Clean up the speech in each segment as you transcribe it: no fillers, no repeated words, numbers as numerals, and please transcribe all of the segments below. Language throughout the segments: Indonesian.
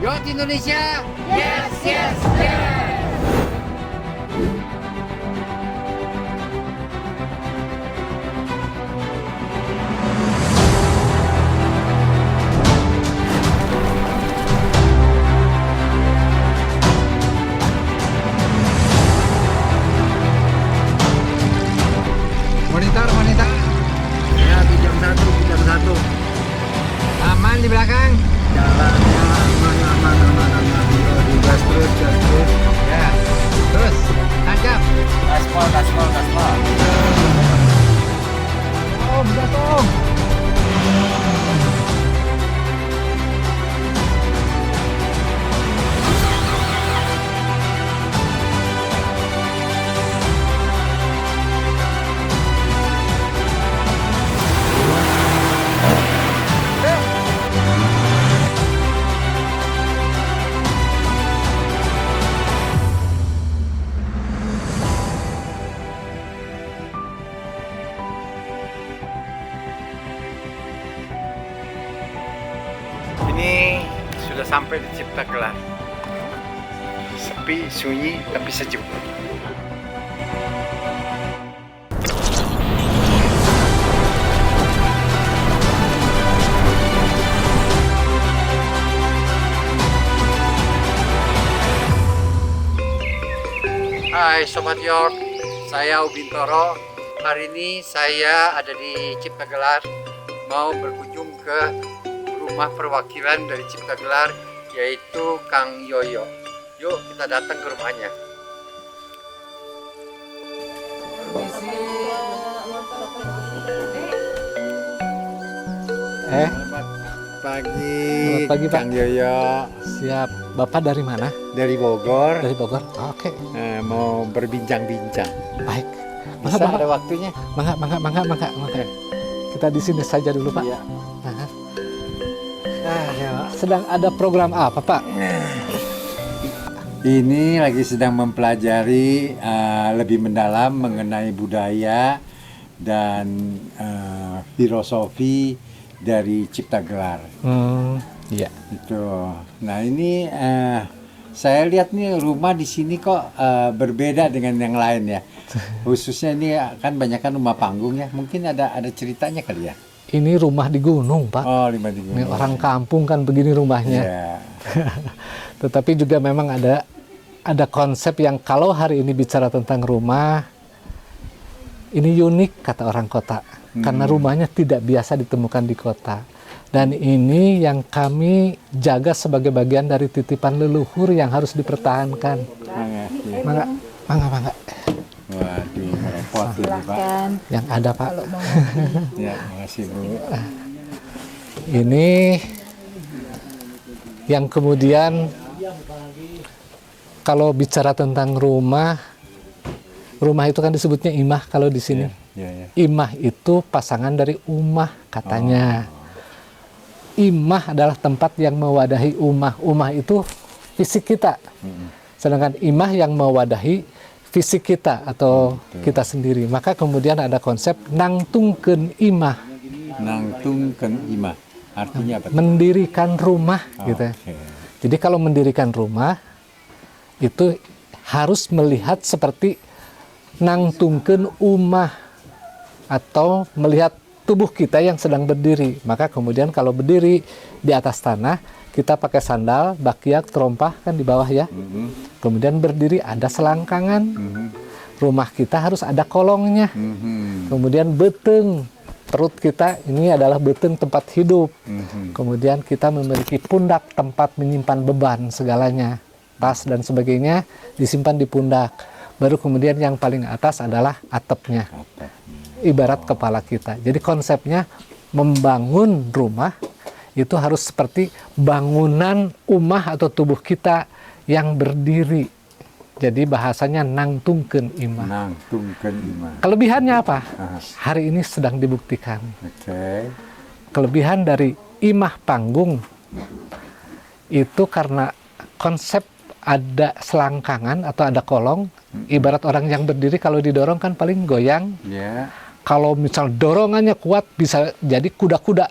Yacht Indonesia. Yes, yes, yes. Monitor, monitor. Ya, bijam satu. Aman di belakang. Jalannya aman. Gas terus. Ya, terus. Tancap. Gaspol. Om, jatuh. Ini sudah sampai di Cipta Gelar. Sepi, sunyi, tapi sejuk. Hai Sobat York, saya Ubintoro. Hari ini saya ada di Cipta Gelar, mau berkunjung ke rumah perwakilan dari Cipta Gelar, yaitu Kang Yoyo. Yuk kita datang ke rumahnya. Selamat pagi, Pak. Kang Yoyo. Siap. Bapak dari mana? Dari Bogor. Dari Bogor. Oke. Mau berbincang-bincang. Baik. Bisa Bapak. ada waktunya? Mangga. Kita di sini saja dulu, Pak. Iya. Nah. Sedang ada program apa, Pak? Ini lagi sedang mempelajari lebih mendalam mengenai budaya dan filosofi dari Cipta Gelar. Iya. Itu. Nah ini saya lihat nih rumah di sini kok berbeda dengan yang lain ya. Khususnya ini kan banyak kan rumah panggung ya. Mungkin ada ceritanya kali ya. Ini rumah di gunung, Pak. Oh, rumah di gunung. Ini orang kampung kan begini rumahnya. Iya. Tetapi juga memang ada konsep yang kalau hari ini bicara tentang rumah, ini unik kata orang kota. Karena rumahnya tidak biasa ditemukan di kota. Dan ini yang kami jaga sebagai bagian dari titipan leluhur yang harus dipertahankan. Mangga. Waduh, repot ini Pak. Yang ada, Pak. Ya, makasih Bu. Ini yang kemudian kalau bicara tentang rumah itu kan disebutnya imah kalau di sini. Ya. Imah itu pasangan dari umah katanya. Imah adalah tempat yang mewadahi umah. Umah itu fisik kita. Sedangkan imah yang mewadahi fisik kita atau kita sendiri. Maka kemudian ada konsep nangtungkeun imah. Nangtungkeun imah. Artinya apa? Mendirikan rumah gitu. Jadi kalau mendirikan rumah itu harus melihat seperti nangtungkeun umah atau melihat tubuh kita yang sedang berdiri. Maka kemudian kalau berdiri di atas tanah, kita pakai sandal, bakiak, terompah kan di bawah ya. Kemudian berdiri ada selangkangan. Rumah kita harus ada kolongnya. Kemudian beteng, perut kita ini adalah beteng tempat hidup. Kemudian kita memiliki pundak tempat menyimpan beban segalanya. Tas dan sebagainya disimpan di pundak. Baru kemudian yang paling atas adalah atapnya. Ibarat kepala kita. Jadi konsepnya membangun rumah itu harus seperti bangunan umah atau tubuh kita yang berdiri. Jadi bahasanya nangtungkeun imah. Nangtungkeun imah. Kelebihannya apa? Hari ini sedang dibuktikan. Kelebihan dari imah panggung itu karena konsep ada selangkangan atau ada kolong. Ibarat orang yang berdiri kalau didorong kan paling goyang. Kalau misal dorongannya kuat bisa jadi kuda-kuda.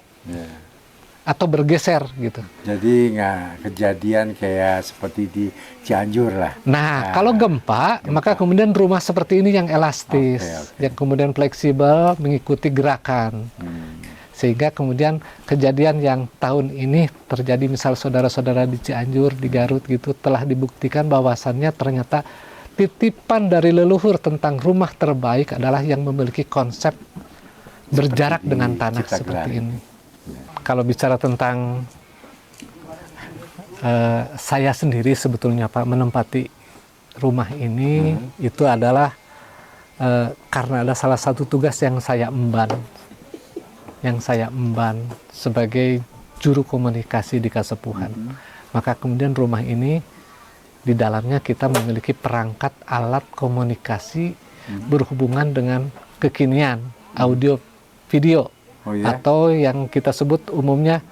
atau bergeser gitu. Jadi nggak kejadian kayak seperti di Cianjur lah. Nah, kalau gempa, maka kemudian rumah seperti ini yang elastis, Oke. yang kemudian fleksibel mengikuti gerakan. Sehingga kemudian kejadian yang tahun ini terjadi, misal saudara-saudara di Cianjur, di Garut gitu, telah dibuktikan bahwasannya ternyata titipan dari leluhur tentang rumah terbaik adalah yang memiliki konsep berjarak dengan tanah Cipta seperti Gelar. ini. Kalau bicara tentang saya sendiri sebetulnya Pak menempati rumah ini itu adalah karena ada salah satu tugas yang saya emban sebagai juru komunikasi di Kasepuhan. Maka kemudian rumah ini di dalamnya kita memiliki perangkat alat komunikasi berhubungan dengan kekinian audio video. Oh ya? Atau yang kita sebut umumnya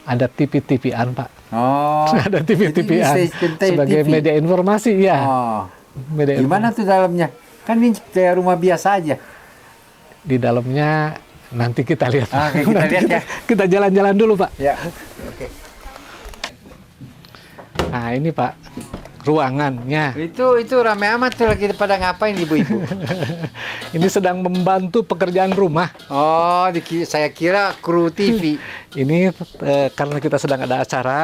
ada TV-TV-an Pak. Oh. Ada TV-TV-an Jadi stasiun sebagai TV. media informasi ya. Oh. Media Gimana tuh dalamnya? Kan ini kayak rumah biasa aja. di dalamnya nanti kita lihat. Ah, oke, kita Nanti lihat ya. kita jalan-jalan dulu Pak. Ya. Oke. Nah ini Pak ruangannya. Itu rame amat tuh lagi pada ngapain ibu-ibu? Ini sedang membantu pekerjaan rumah. Oh, saya kira kru TV. Ini karena kita sedang ada acara,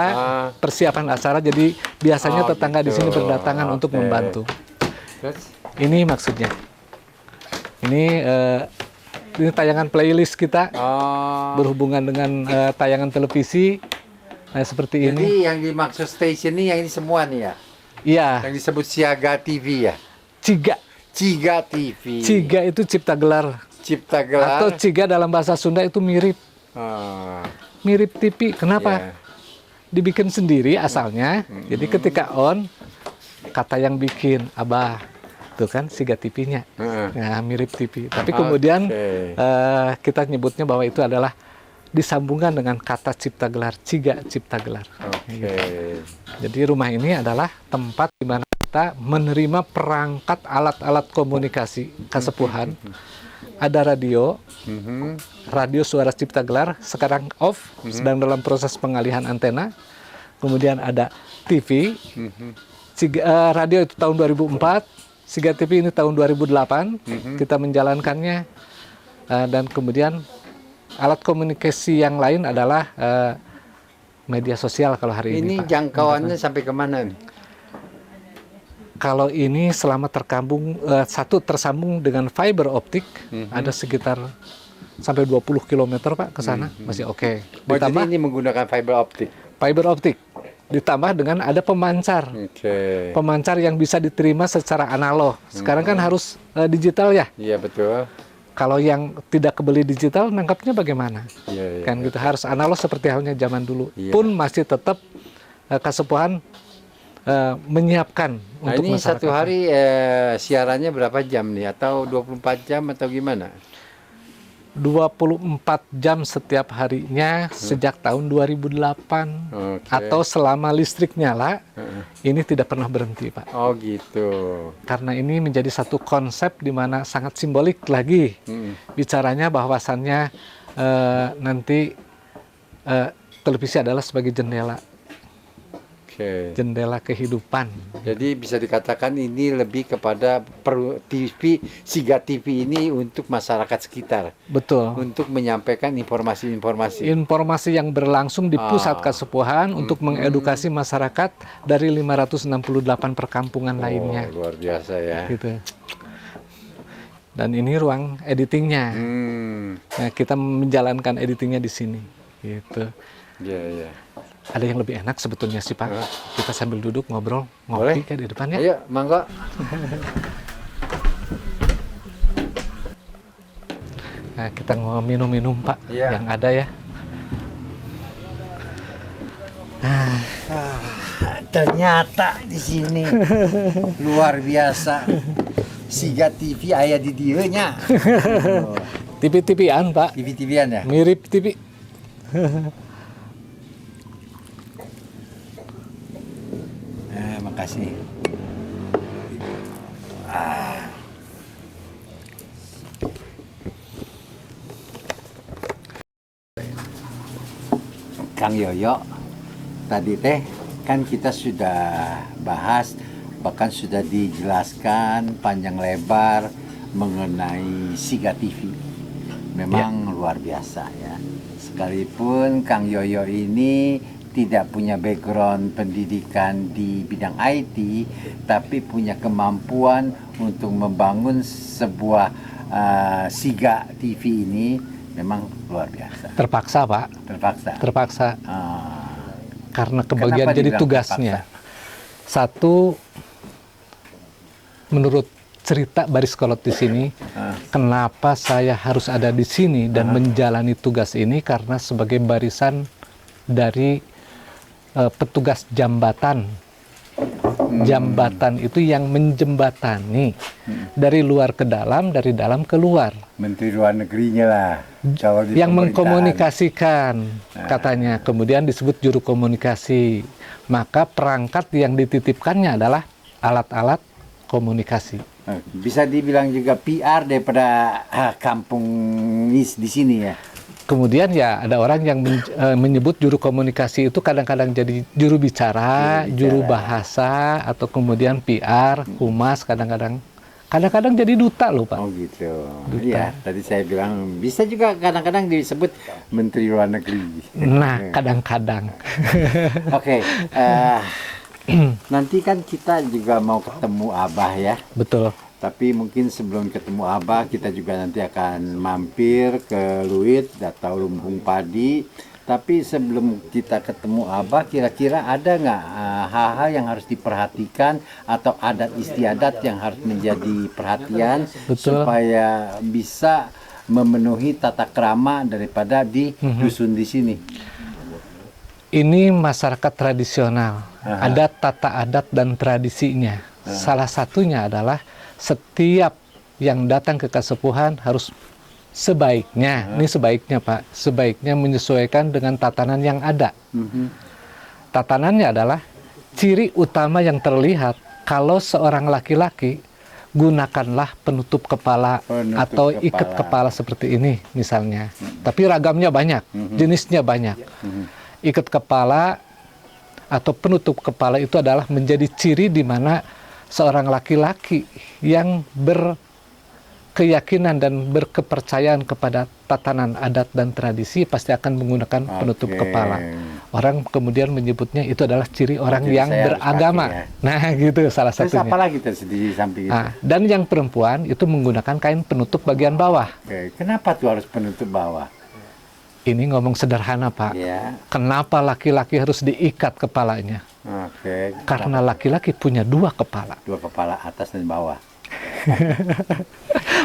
persiapan acara, jadi biasanya Oh, tetangga di sini gitu. berdatangan untuk Oke. membantu. Terus? Ini maksudnya. Ini tayangan playlist kita Oh. berhubungan dengan tayangan televisi. Nah, seperti Jadi ini. yang dimaksud station ini yang ini semua nih ya? Iya, Yang disebut Siaga TV ya? Ciga. Ciga TV. Ciga itu cipta gelar. Cipta Gelar. Atau Ciga dalam bahasa Sunda itu mirip. Oh, Mirip TV. Kenapa? ya. Dibikin sendiri asalnya. Jadi ketika on, kata yang bikin Abah. Tuh kan Ciga TV-nya. Heeh. Nah, mirip TV. Tapi kemudian Oke. kita nyebutnya bahwa itu adalah disambungkan dengan kata cipta gelar, Ciga cipta gelar. Oke. Jadi rumah ini adalah tempat di mana kita menerima perangkat alat-alat komunikasi Kasepuhan. Ada radio, Mhm. radio suara cipta gelar sekarang off, sedang dalam proses pengalihan antena. Kemudian ada TV, radio itu tahun 2004, Ciga TV ini tahun 2008, kita menjalankannya. Dan kemudian alat komunikasi yang lain adalah media sosial kalau hari ini. Ini Pak. jangkauannya sampai kemana nih? Kalau ini selama tersambung dengan fiber optik, ada sekitar sampai 20 km Pak ke sana, masih oke. Oh, jadi Ditambah ini menggunakan fiber optik. fiber optik, ditambah dengan ada pemancar. Oke. Pemancar yang bisa diterima secara analog. Sekarang kan harus digital ya. Iya betul. Kalau yang tidak kebeli digital, nangkapnya bagaimana? Iya, iya. Kan gitu, harus analog seperti halnya zaman dulu. Iya. Pun masih tetap Kasepuhan menyiapkan Nah, untuk ini masyarakat. satu hari siarannya berapa jam nih? Atau 24 jam atau gimana? 24 jam setiap harinya sejak tahun 2008. Oke. Atau selama listrik nyala, ini tidak pernah berhenti Pak. Oh gitu. Karena ini menjadi satu konsep di mana sangat simbolik lagi. Bicaranya bahwasannya nanti televisi adalah sebagai jendela. Oke. Jendela kehidupan. Jadi bisa dikatakan ini lebih kepada TV, Siga TV ini untuk masyarakat sekitar. Betul. Untuk menyampaikan informasi-informasi. Informasi yang berlangsung di pusat Kasepuhan untuk mengedukasi masyarakat dari 568 perkampungan lainnya. Luar biasa ya. Gitu. Dan ini ruang editingnya. Nah, kita menjalankan editingnya di sini. Gitu. Iya, iya. Ada yang lebih enak sebetulnya sih Pak. Kita sambil duduk ngobrol, Boleh. ngopi kayak di depan ya. Ayo, mangga. Nah, kita minum-minum Pak Iya. yang ada ya. Ternyata di sini luar biasa. Siga TV aya di dieu nya. TV-TV-an Pak. TV-TVan ya? Mirip TV. Makasih. Kang Yoyo, tadi teh kan kita sudah bahas, bahkan sudah dijelaskan panjang lebar mengenai Siga TV. Memang luar biasa ya. Sekalipun Kang Yoyo ini tidak punya background pendidikan di bidang IT, tapi punya kemampuan untuk membangun sebuah Siga TV ini memang luar biasa. Terpaksa, Pak. Terpaksa. Karena kebagian Kenapa jadi dibilang tugasnya. terpaksa? Satu, menurut cerita Baris Kolot di sini, kenapa saya harus ada di sini dan menjalani tugas ini karena sebagai barisan dari petugas jambatan. Jambatan itu yang menjembatani dari luar ke dalam, dari dalam ke luar. Menteri Luar Negerinya lah. Kalau di Yang pemerintahan. mengkomunikasikan katanya, kemudian disebut juru komunikasi. Maka perangkat yang dititipkannya adalah alat-alat komunikasi. Bisa dibilang juga PR daripada kampung di sini ya. Kemudian ya ada orang yang menyebut juru komunikasi itu kadang-kadang jadi juru bicara, juru bahasa, atau kemudian PR, humas, kadang-kadang jadi duta loh, Pak. Oh gitu. Duta. Iya, tadi saya bilang bisa juga kadang-kadang disebut Menteri Luar Negeri. Nah, kadang-kadang. Oke, nanti kan kita juga mau ketemu Abah ya. Betul. Tapi mungkin sebelum ketemu Abah, kita juga nanti akan mampir ke Luit atau Lumbung Padi. Tapi sebelum kita ketemu Abah, kira-kira ada nggak hal-hal yang harus diperhatikan atau adat istiadat yang harus menjadi perhatian supaya bisa memenuhi tata krama daripada di dusun di sini? Ini masyarakat tradisional. Ada tata adat dan tradisinya. Salah satunya adalah setiap yang datang ke Kasepuhan harus sebaiknya, ini sebaiknya Pak, sebaiknya menyesuaikan dengan tatanan yang ada. Tatanannya adalah ciri utama yang terlihat kalau seorang laki-laki gunakanlah penutup kepala atau ikat kepala seperti ini misalnya. Tapi ragamnya banyak, jenisnya banyak. Ikat kepala atau penutup kepala itu adalah menjadi ciri di mana seorang laki-laki yang berkeyakinan dan berkepercayaan kepada tatanan adat dan tradisi pasti akan menggunakan penutup kepala. Orang kemudian menyebutnya itu adalah ciri orang yang beragama. Nah, gitu salah Terus satunya. apa lagi di samping itu? Dan yang perempuan itu menggunakan kain penutup bagian bawah. Oke, kenapa tuh harus penutup bawah? Ini ngomong sederhana, Pak. Ya. Kenapa laki-laki harus diikat kepalanya? Oke. Karena laki-laki punya dua kepala. Dua kepala, atas dan bawah.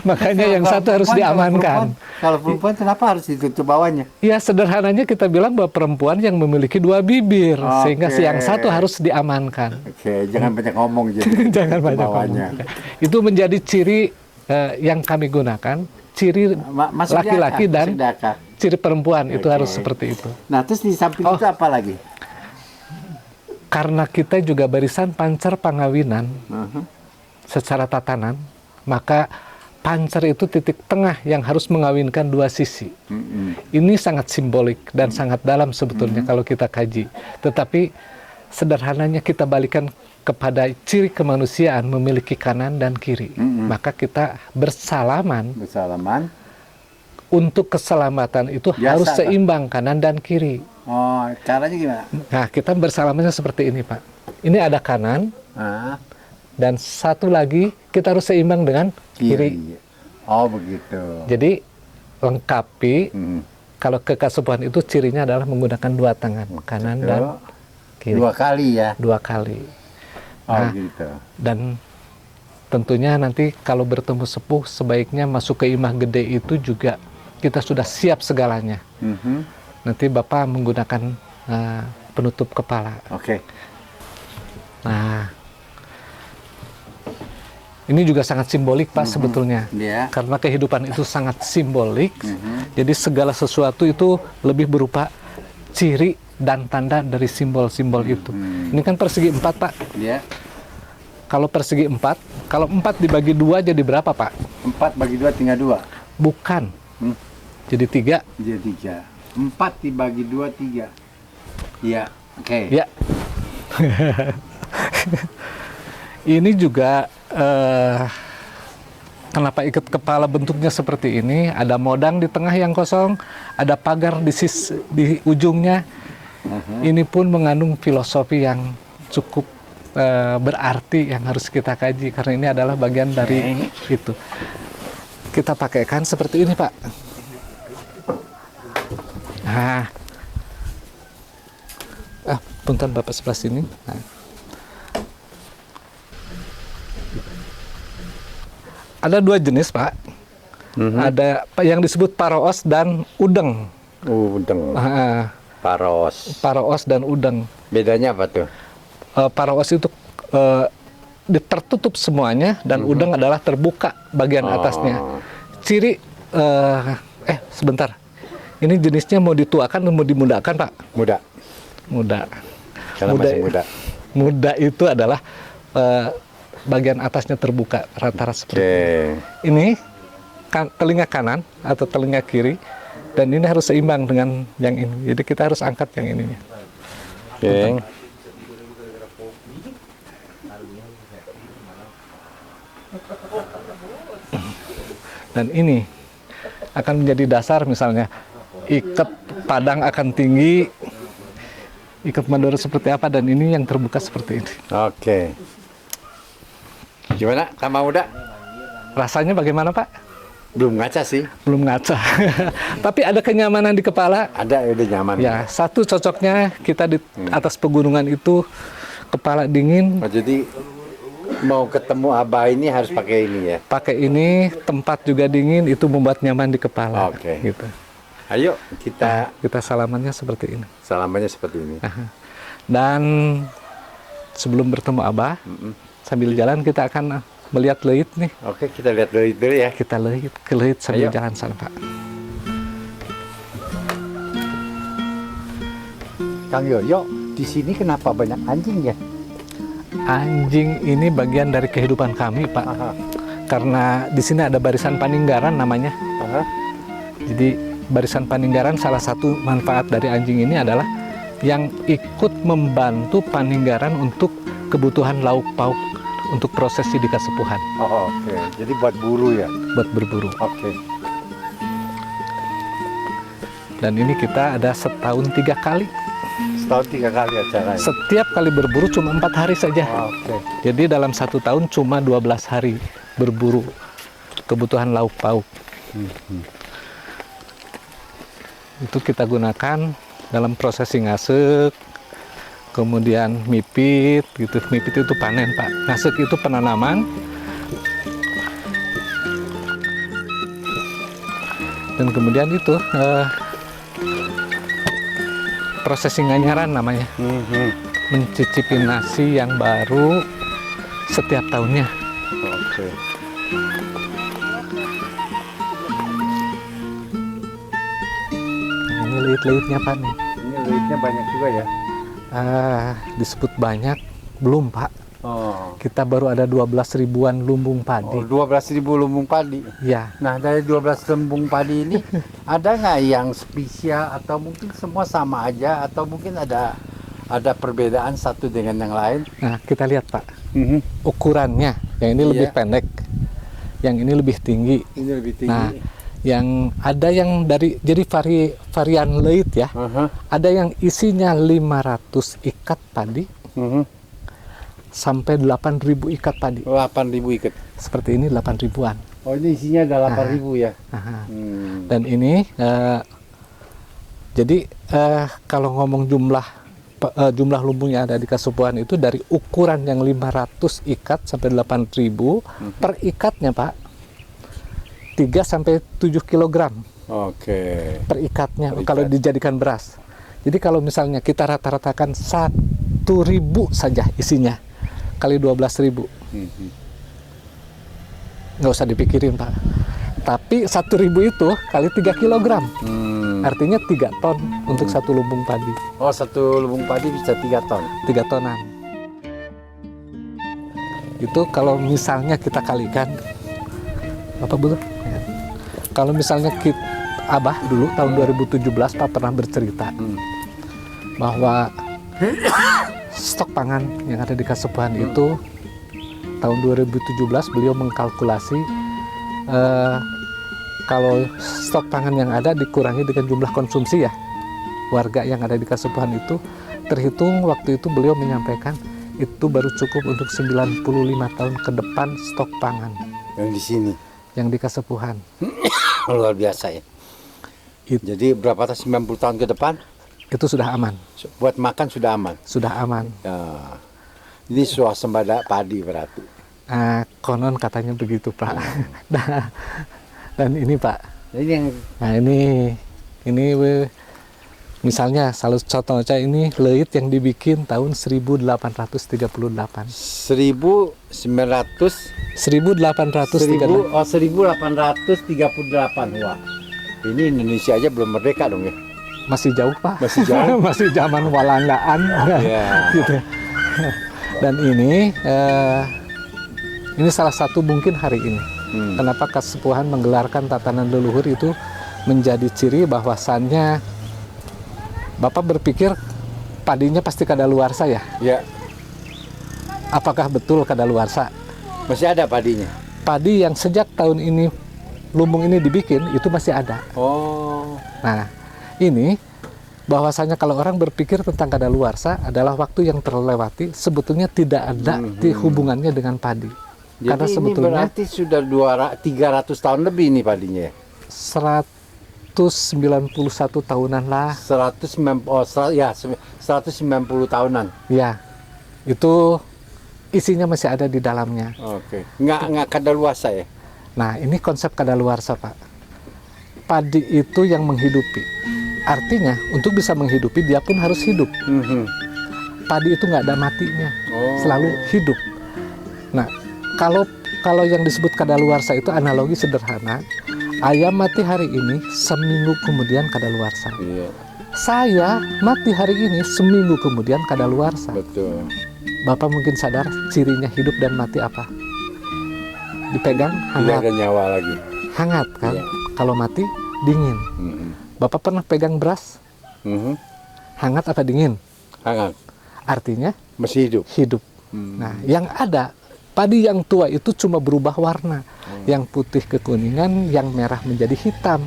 Makanya yang satu harus diamankan. Kalau perempuan kenapa harus ditutup bawahnya? Ya sederhananya kita bilang bahwa perempuan yang memiliki dua bibir, sehingga yang satu harus diamankan. Oke, jangan banyak ngomong jadi. Jangan banyak bawahnya. ngomong. Itu menjadi ciri yang kami gunakan, ciri laki-laki dan ciri perempuan itu harus seperti itu. Nah, terus di samping itu apa lagi? Karena kita juga barisan pancer pangawinan secara tatanan, maka pancer itu titik tengah yang harus mengawinkan dua sisi. Ini sangat simbolik dan sangat dalam sebetulnya kalau kita kaji. Tetapi sederhananya kita balikan kepada ciri kemanusiaan memiliki kanan dan kiri. Maka kita bersalaman. Untuk keselamatan itu harus seimbang kanan dan kiri. Oh, caranya gimana? Nah, kita bersalamannya seperti ini, Pak. Ini ada kanan, dan satu lagi kita harus seimbang dengan kiri. Oh, begitu. Jadi lengkapi. Kalau ke Kasepuhan itu cirinya adalah menggunakan dua tangan, kanan dan kiri. Dua kali ya? Dua kali. Oh, gitu. Dan tentunya nanti kalau bertemu sepuh sebaiknya masuk ke imah gede itu juga kita sudah siap segalanya. Nanti Bapak menggunakan penutup kepala. Oke. Nah, ini juga sangat simbolik Pak sebetulnya. Karena kehidupan itu sangat simbolik. Jadi segala sesuatu itu lebih berupa ciri dan tanda dari simbol-simbol itu. Ini kan persegi 4 Pak. Kalau persegi 4, kalau 4 dibagi 2 jadi berapa Pak? 4 bagi 2 tinggal 2. Bukan. Jadi 3. Jadi 3. 4 dibagi 2, 3. Iya, oke. Ya. Ini juga kenapa ikat kepala bentuknya seperti ini? Ada modang di tengah yang kosong, ada pagar di ujungnya. Ini pun mengandung filosofi yang cukup berarti yang harus kita kaji karena ini adalah bagian dari itu. Kita pakaikan seperti ini, Pak. Nah, punten Bapak sebelah sini. Nah. Ada dua jenis, Pak. Ada yang disebut paroos dan udeng. Udeng. Paros. Paroos dan udeng. Bedanya apa tuh? Paroos itu tertutup semuanya dan udeng adalah terbuka bagian atasnya. Ciri sebentar. Ini jenisnya mau dituakan atau mau dimudahkan, Pak? Muda. Muda. Karena masih muda. Muda itu adalah bagian atasnya terbuka rata-rata seperti ini. Ini telinga kanan atau telinga kiri dan ini harus seimbang dengan yang ini. Jadi kita harus angkat yang ininya. Oke. Dan ini akan menjadi dasar misalnya ikat padang akan tinggi, ikat Madura seperti apa dan ini yang terbuka seperti ini. Oke. Gimana? Tambah muda? Rasanya bagaimana, Pak? Belum ngaca sih. Belum ngaca. Tapi ada kenyamanan di kepala. Ada, udah nyaman. Ya, satu cocoknya kita di atas pegunungan itu kepala dingin. Oh, jadi mau ketemu Abah ini harus pakai ini ya? Pakai ini, tempat juga dingin, itu membuat nyaman di kepala. Oke. Gitu. Ayo kita salamannya seperti ini. salamannya seperti ini. Dan sebelum bertemu Abah, sambil jalan kita akan melihat leit nih. Oke, kita lihat dulu ya. Kita ke leit sambil Ayo. jalan sana, Pak. Kang Yoyo, di sini kenapa banyak anjing ya? Anjing ini bagian dari kehidupan kami, Pak. Karena di sini ada barisan paninggaran namanya. Jadi barisan paninggaran salah satu manfaat dari anjing ini adalah yang ikut membantu paninggaran untuk kebutuhan lauk pauk untuk prosesi di kasepuhan. Oh, oke. Jadi buat buru ya? Buat berburu. Oke. Dan ini kita ada setahun 3 kali. Setahun 3 kali acara ya? Setiap kali berburu cuma 4 hari saja. Oke. Jadi dalam 1 tahun cuma 12 hari berburu kebutuhan lauk pauk. Itu kita gunakan dalam prosesi ngasek, kemudian mipit gitu. Mipit itu panen, Pak. Ngasek itu penanaman. Dan kemudian itu prosesi nganyaran namanya. Mencicipi nasi yang baru setiap tahunnya. Oke. Ini leit-leitnya, Pak nih. Ini duitnya banyak juga ya? Disebut banyak, belum, Pak. Oh. Kita baru ada 12 ribuan lumbung padi. 12.000 lumbung padi. Ya, Nah, dari 12 lumbung padi ini ada nggak yang spesial atau mungkin semua sama aja atau mungkin ada perbedaan satu dengan yang lain? nah kita lihat, Pak. Ukurannya, yang ini lebih Iya. pendek, yang ini lebih tinggi. Ini lebih tinggi. Nah, yang ada yang jadi varian leit ya. Ada yang isinya 500 ikat padi sampai 8.000 ikat padi. 8.000 ikat. Seperti ini 8 ribuan. Oh, ini isinya ada 8.000 ya? Aha. Dan ini jadi kalau ngomong jumlah lumbung yang ada di Kasepuhan itu dari ukuran yang 500 ikat sampai 8.000 per ikatnya, Pak, 3 sampai 7 kg Oke. per ikatnya Per kalau ikat. dijadikan beras. Jadi kalau misalnya kita rata-ratakan 1.000 saja isinya kali 12.000, nggak usah dipikirin, Pak. Tapi 1.000 itu kali 3 kg, artinya 3 ton untuk satu lumbung padi. Oh, satu lumbung padi bisa 3 ton. 3 tonan. Itu kalau misalnya kita kalikan, Bapak betul? Ya. Kalau misalnya Abah dulu tahun 2017 Pak pernah bercerita bahwa stok pangan yang ada di Kasepuhan itu tahun 2017 beliau mengkalkulasi kalau stok pangan yang ada dikurangi dengan jumlah konsumsi ya warga yang ada di Kasepuhan itu, terhitung waktu itu beliau menyampaikan itu baru cukup untuk 95 tahun ke depan stok pangan Yang di sini. yang di Kasepuhan. Luar biasa ya. Jadi berapa tahun, 90 tahun ke depan? Itu sudah aman, Buat makan sudah aman. sudah aman. Ya. Ini swasembada padi berarti. Konon katanya begitu Pak. Dan ini Pak, Ini yang nah ini misalnya salah contoh aja ini leit yang dibikin tahun 1838. 1900 1838. 1838. Wah. Ini Indonesia aja belum merdeka dong ya. Masih jauh Pak. Masih jauh. Masih zaman Walandaan. Iya. Gitu. Dan ini salah satu mungkin hari ini. Kenapa Kasepuhan menggelarkan tatanan leluhur itu menjadi ciri bahwasannya Bapak berpikir padinya pasti kadaluarsa ya? Ya, Apakah betul kadaluarsa? masih ada padinya. Padi yang sejak tahun ini lumbung ini dibikin itu masih ada. Oh. Nah, ini bahwasanya kalau orang berpikir tentang kadaluarsa adalah waktu yang terlewati sebetulnya tidak ada hubungannya dengan padi. Jadi Karena ini sebetulnya berarti sudah 300 tahun lebih ini padinya ya? 191 tahunan lah. 190 tahunan. Ya, itu isinya masih ada di dalamnya. Oke. Nggak kadaluarsa ya? Nah, ini konsep kadaluarsa, Pak. Padi itu yang menghidupi. Artinya, untuk bisa menghidupi, dia pun harus hidup. Padi itu nggak ada matinya, selalu hidup. Nah, kalau yang disebut kadaluarsa itu analogi sederhana. Ayam mati hari ini, seminggu kemudian kadaluarsa. Iya, Saya mati hari ini, seminggu kemudian kadaluarsa. betul. Bapak mungkin sadar cirinya hidup dan mati apa? Dipegang Tidak hangat, ada nyawa lagi. hangat kan? Iya. Kalau mati dingin. Bapak pernah pegang beras? Hangat apa dingin? Hangat. Artinya Masih hidup. hidup. Nah, yang ada padi yang tua itu cuma berubah warna. Yang putih kekuningan, yang merah menjadi hitam.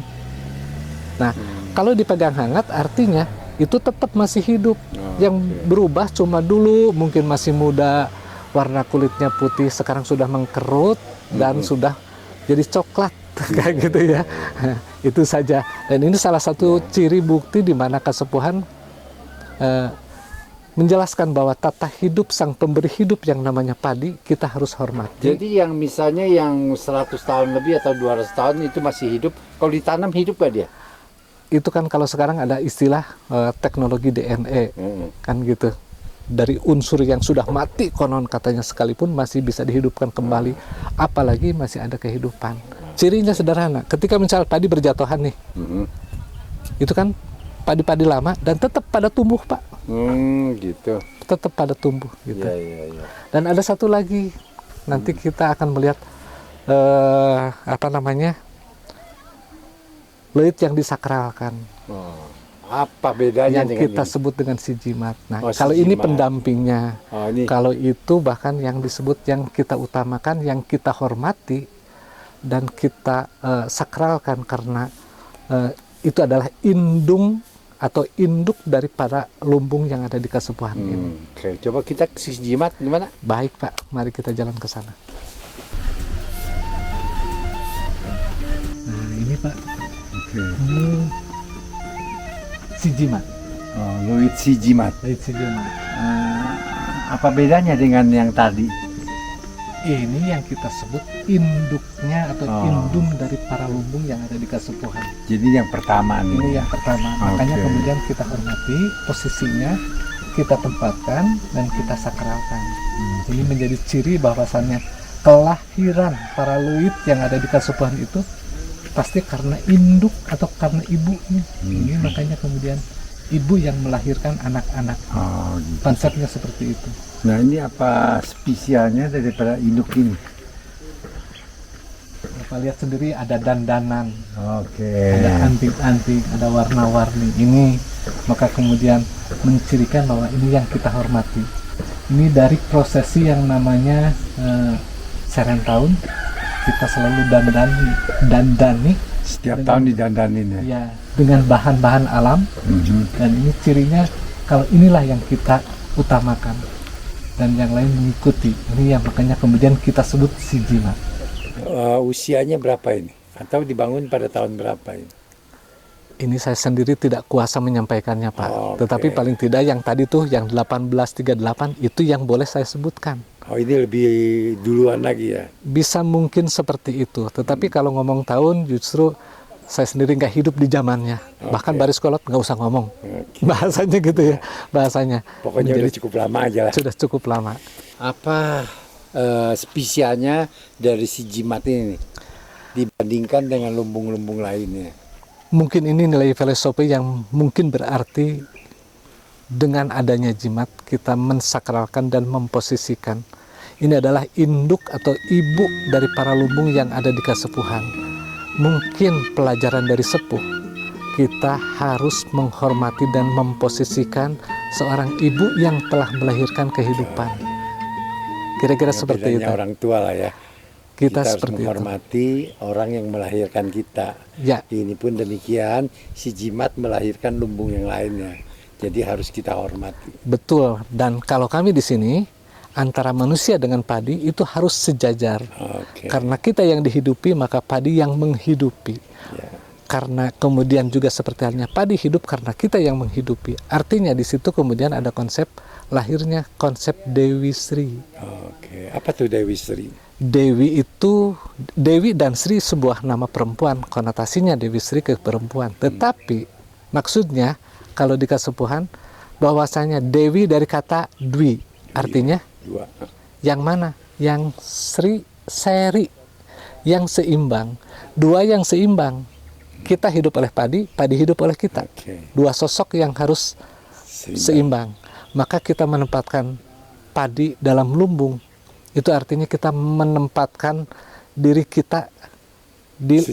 Nah, kalau dipegang hangat artinya itu tetap masih hidup. Yang berubah cuma dulu mungkin masih muda, warna kulitnya putih, sekarang sudah mengkerut dan sudah jadi coklat kayak gitu ya. Itu saja. Dan ini salah satu ciri bukti di mana Kasepuhan menjelaskan bahwa tata hidup sang pemberi hidup yang namanya padi kita harus hormati. Jadi yang misalnya yang 100 tahun lebih atau 200 tahun itu masih hidup, kalau ditanam hidup gak dia? Itu kan kalau sekarang ada istilah teknologi DNA kan gitu. Dari unsur yang sudah mati konon katanya sekalipun masih bisa dihidupkan kembali, apalagi masih ada kehidupan. Cirinya sederhana, ketika misal padi berjatuhan nih, itu kan padi-padi lama dan tetap pada tumbuh Pak, Gitu. tetap pada tumbuh gitu. Iya. Dan ada satu lagi, nanti kita akan melihat leit yang disakralkan. Apa bedanya Yang dengan kita ini? sebut dengan si jimat. Nah, Oh, si kalau ini jimat. pendampingnya. Ini. Kalau itu bahkan yang disebut yang kita utamakan, yang kita hormati dan kita sakralkan karena itu adalah indung atau induk daripada lumbung yang ada di Kasepuhan ini. Oke, coba kita ke si jimat gimana? Baik Pak, mari kita jalan ke sana. Nah ini Pak, ini si jimat. Luit si jimat. Leit si jimat. Apa bedanya dengan yang tadi? Ini yang kita sebut induknya atau indung dari para lumbung yang ada di Kasepuhan. Jadi yang pertama nih. Ini yang pertama. Makanya Oke. kemudian kita hormati posisinya, kita tempatkan dan kita sakralkan. Ini menjadi ciri bahwasannya kelahiran para luit yang ada di Kasepuhan itu pasti karena induk atau karena ibunya. Ini makanya kemudian ibu yang melahirkan anak-anak. Oh, gitu. Konsepnya seperti itu. Nah, ini apa spesialnya daripada induk ini? Bapak lihat sendiri ada dandanan, Oke. ada anting-anting, ada warna-warni. Ini maka kemudian mencirikan bahwa ini yang kita hormati. Ini dari prosesi yang namanya Serentahun, kita selalu dandani Setiap dengan, tahun didandanin ya. ya, dengan bahan-bahan alam. Dan ini cirinya kalau inilah yang kita utamakan dan yang lain mengikuti. Ini yang makanya kemudian kita sebut si jimat. Usianya berapa ini? Atau dibangun pada tahun berapa ini? Ini saya sendiri tidak kuasa menyampaikannya, Pak. Oke. Tetapi paling tidak yang tadi tuh yang 1838 itu yang boleh saya sebutkan. Oh, ini lebih duluan lagi ya? Bisa mungkin seperti itu. Tetapi kalau ngomong tahun justru saya sendiri nggak hidup di zamannya. Bahkan Baris Kolot nggak usah ngomong. Bahasanya gitu ya. Bahasanya. Pokoknya Menjadi- udah cukup lama aja lah. sudah cukup lama. Apa spesialnya dari si jimat ini dibandingkan dengan lumbung-lumbung lainnya? Mungkin ini nilai filosofi yang mungkin berarti dengan adanya jimat kita mensakralkan dan memposisikan. Ini adalah induk atau ibu dari para lumbung yang ada di Kasepuhan. Mungkin pelajaran dari sepuh, kita harus menghormati dan memposisikan seorang ibu yang telah melahirkan kehidupan. Kira-kira seperti itu. Bedanya orang tua lah ya. Kita harus seperti itu. menghormati orang yang melahirkan kita. Ya, Ini pun demikian, si jimat melahirkan lumbung yang lainnya. Jadi harus kita hormati. betul. Dan kalau kami di sini antara manusia dengan padi itu harus sejajar. Oke. Karena kita yang dihidupi, maka padi yang menghidupi. Ya. Karena kemudian juga seperti halnya padi hidup karena kita yang menghidupi. Artinya di situ kemudian ada konsep lahirnya konsep Dewi Sri. Oke. Apa tuh Dewi Sri? Dewi itu, Dewi dan Sri sebuah nama perempuan, konotasinya Dewi Sri ke perempuan. Tetapi maksudnya kalau di Kasepuhan bahwasanya Dewi dari kata Dwi, artinya Dua. yang mana? Yang seri, yang seimbang. Dua yang seimbang. Kita hidup oleh padi, padi hidup oleh kita. Oke. Dua sosok yang harus seimbang. Maka kita menempatkan padi dalam lumbung. Itu artinya kita menempatkan diri kita di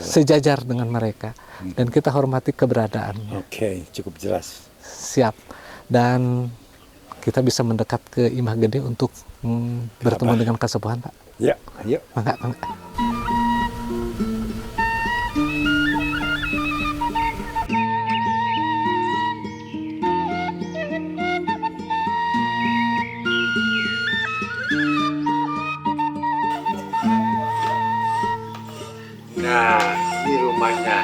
sejajar dengan mereka. Dan kita hormati keberadaan. Oke, cukup jelas. Siap. Dan kita bisa mendekat ke Imah Gede untuk bertemu dengan Kasepuhan, Pak. Ya, ayo. Mangga, mangga. Nah, ini rumahnya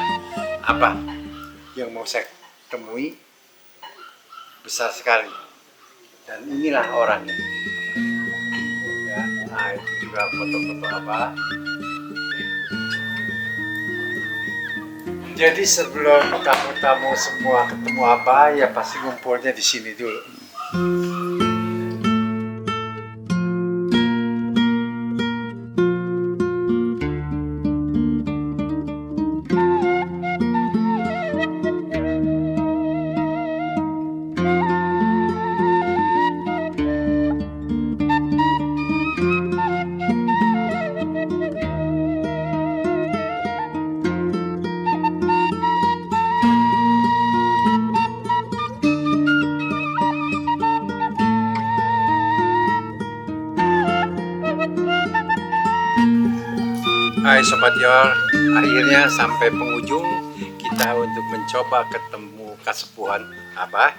apa yang mau saya temui besar sekali. Dan inilah orangnya. Ya, nah itu juga foto-foto apa. Jadi sebelum tamu-tamu semua ketemu apa, ya pasti ngumpulnya di sini dulu. Hai Sobat Yor, akhirnya sampai penghujung kita untuk mencoba ketemu Kasepuhan Abah.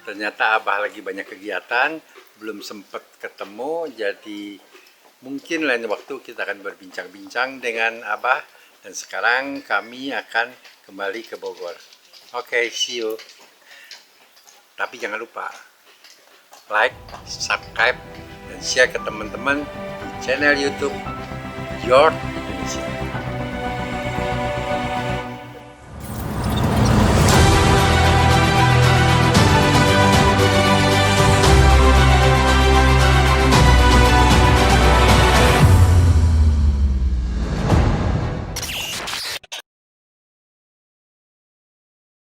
Ternyata Abah lagi banyak kegiatan, belum sempat ketemu, jadi mungkin lain waktu kita akan berbincang-bincang dengan Abah. Dan sekarang kami akan kembali ke Bogor. Oke, see you. Tapi jangan lupa like, subscribe, dan share ke teman-teman di channel YouTube Yor Indonesia.